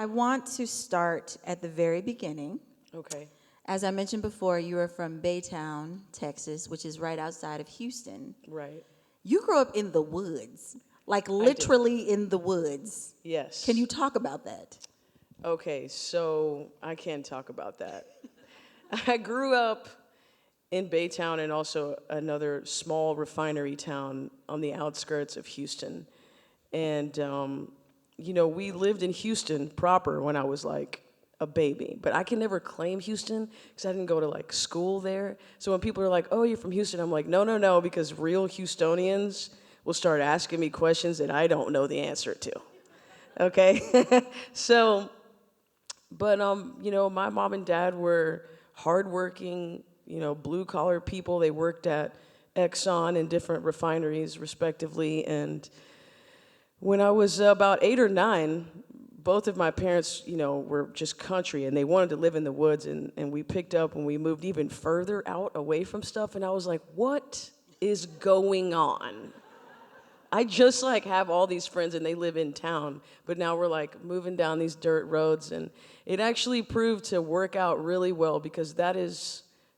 I want to start at the very beginning. Okay. As I mentioned before, you are from Baytown, Texas, which is right outside of Houston. Right. You grew up in the woods, like I did. literally in the woods. Yes. Can you talk about that? Okay, so I can talk about that. I grew up in Baytown and also another small refinery town on the outskirts of Houston. And, we lived in Houston proper when I was like a baby. But I can never claim Houston because I didn't go to like school there. So when people are like, oh, you're from Houston, I'm like, no, no, no, because real Houstonians will start asking me questions that I don't know the answer to. Okay? So, but, my mom and dad were hardworking, blue collar people. They worked at Exxon and different refineries, respectively. And when I was about 8 or 9, both of my parents, were just country and they wanted to live in the woods. And we picked up and we moved even further out away from stuff. And I was like, what is going on? I just like have all these friends and they live in town, but now we're like moving down these dirt roads, and it actually proved to work out really well because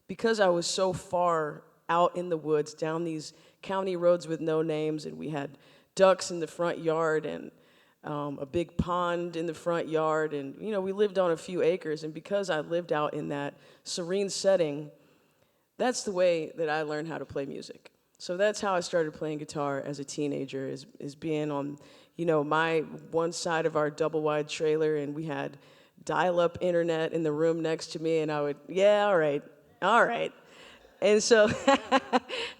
because I was so far out in the woods down these county roads with no names, and we had ducks in the front yard and a big pond in the front yard, and we lived on a few acres, and because I lived out in that serene setting, that's the way that I learned how to play music. So that's how I started playing guitar as a teenager, is being on, my one side of our double-wide trailer, and we had dial-up internet in the room next to me, and I would, yeah, all right. And so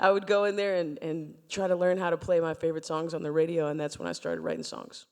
I would go in there and try to learn how to play my favorite songs on the radio, and that's when I started writing songs.